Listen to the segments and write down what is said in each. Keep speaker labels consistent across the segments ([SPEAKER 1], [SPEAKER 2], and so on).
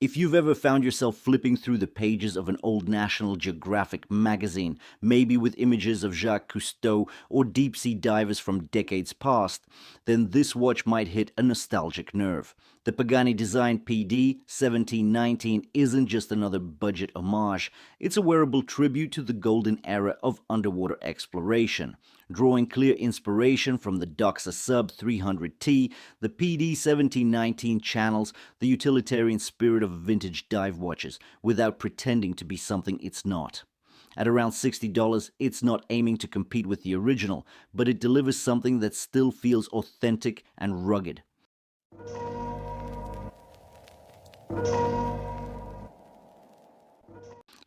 [SPEAKER 1] If you've ever found yourself flipping through the pages of an old National Geographic magazine, maybe with images of Jacques Cousteau or deep-sea divers from decades past, then this watch might hit a nostalgic nerve. The Pagani Design PD1719 isn't just another budget homage, it's a wearable tribute to the golden era of underwater exploration. Drawing clear inspiration from the DOXA Sub 300T, the PD1719 channels the utilitarian spirit of vintage dive watches without pretending to be something it's not. At around $60, it's not aiming to compete with the original, but it delivers something that still feels authentic and rugged.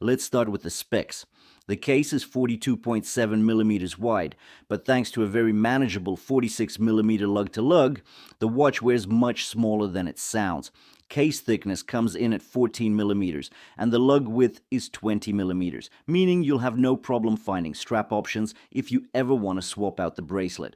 [SPEAKER 1] Let's start with the specs. The case is 42.7 millimeters wide, but thanks to a very manageable 46 millimeter lug-to-lug, the watch wears much smaller than it sounds. Case thickness comes in at 14 millimeters, and the lug width is 20 millimeters, meaning you'll have no problem finding strap options if you ever want to swap out the bracelet.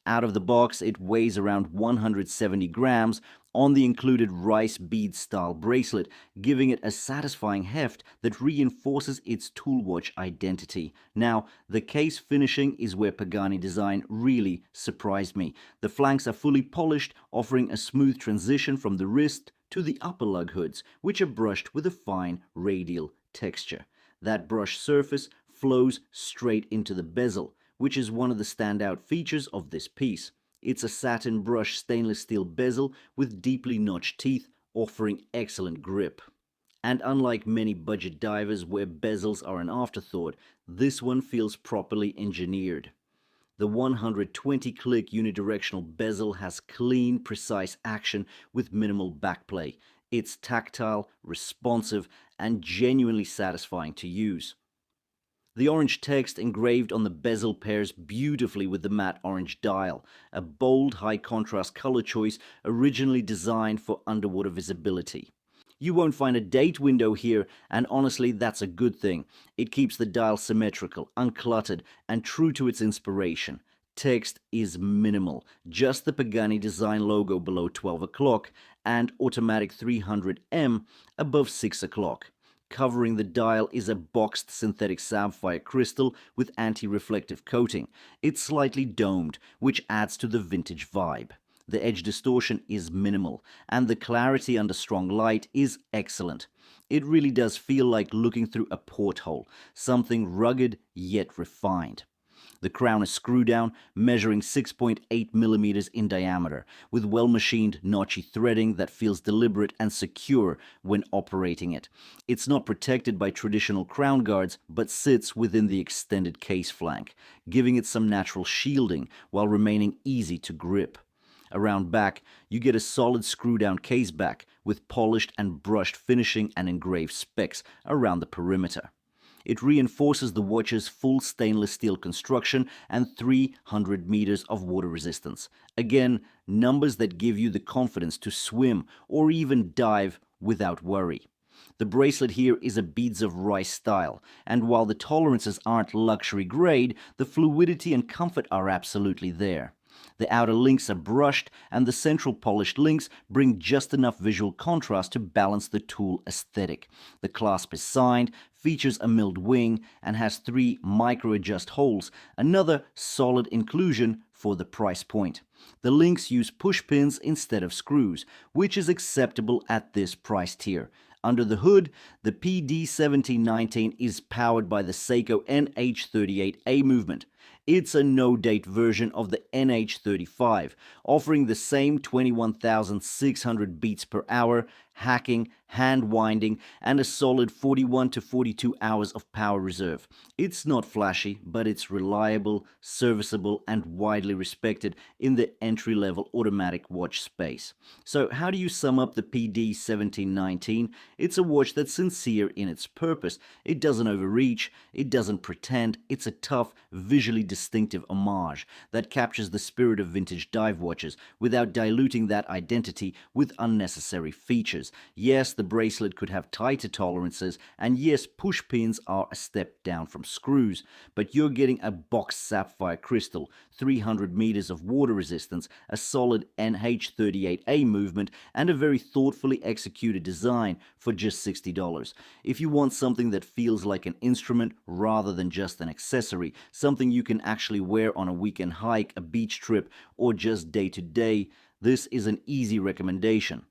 [SPEAKER 1] Out of the box, it weighs around 170 grams on the included rice bead style bracelet, giving it a satisfying heft that reinforces its tool watch identity. Now, the case finishing is where Pagani Design really surprised me. The flanks are fully polished, offering a smooth transition from the wrist to the upper lug hoods, which are brushed with a fine radial texture. That brushed surface flows straight into the bezel, which is one of the standout features of this piece. It's a satin brushed stainless steel bezel with deeply notched teeth, offering excellent grip. And unlike many budget divers where bezels are an afterthought, this one feels properly engineered. The 120-click unidirectional bezel has clean, precise action with minimal backplay. It's tactile, responsive, and genuinely satisfying to use. The orange text engraved on the bezel pairs beautifully with the matte orange dial, a bold, high-contrast color choice originally designed for underwater visibility. You won't find a date window here, and honestly, that's a good thing. It keeps the dial symmetrical, uncluttered, and true to its inspiration. Text is minimal, just the Pagani Design logo below 12 o'clock and automatic 300M above 6 o'clock. Covering the dial is a boxed synthetic sapphire crystal with anti-reflective coating. It's slightly domed, which adds to the vintage vibe. The edge distortion is minimal, and the clarity under strong light is excellent. It really does feel like looking through a porthole, something rugged yet refined. The crown is screw down, measuring 6.8 millimeters in diameter, with well-machined notchy threading that feels deliberate and secure when operating it. It's not protected by traditional crown guards, but sits within the extended case flank, giving it some natural shielding while remaining easy to grip. Around back, you get a solid screw-down case back with polished and brushed finishing and engraved specs around the perimeter. It reinforces the watch's full stainless steel construction and 300 meters of water resistance. Again, numbers that give you the confidence to swim or even dive without worry. The bracelet here is a beads of rice style, and while the tolerances aren't luxury grade, the fluidity and comfort are absolutely there. The outer links are brushed, and the central polished links bring just enough visual contrast to balance the tool aesthetic. The clasp is signed, features a milled wing, and has 3 micro-adjust holes, another solid inclusion for the price point. The links use push pins instead of screws, which is acceptable at this price tier. Under the hood, the PD1719 is powered by the Seiko NH38A movement. It's a no-date version of the NH35, offering the same 21,600 beats per hour, hacking, hand winding, and a solid 41 to 42 hours of power reserve. It's not flashy, but it's reliable, serviceable, and widely respected in the entry-level automatic watch space. So how do you sum up the PD1719? It's a watch that's sincere in its purpose. It doesn't overreach, it doesn't pretend, it's a tough, visually visually distinctive homage that captures the spirit of vintage dive watches without diluting that identity with unnecessary features. Yes, the bracelet could have tighter tolerances, and yes, push pins are a step down from screws, but you're getting a boxed sapphire crystal, 300 meters of water resistance, a solid NH38A movement, and a very thoughtfully executed design for just $60. If you want something that feels like an instrument rather than just an accessory, something you can actually wear on a weekend hike, a beach trip, or just day to day, this is an easy recommendation.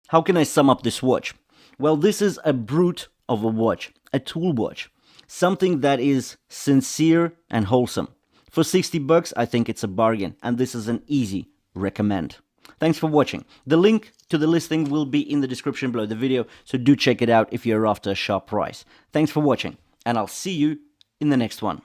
[SPEAKER 1] How can I sum up this watch? Well, this is a brute of a watch, a tool watch, something that is sincere and wholesome. For $60, I think it's a bargain, and this is an easy recommend. Thanks for watching. The link to the listing will be in the description below the video, so do check it out if you're after a sharp price. Thanks for watching, and I'll see you in the next one.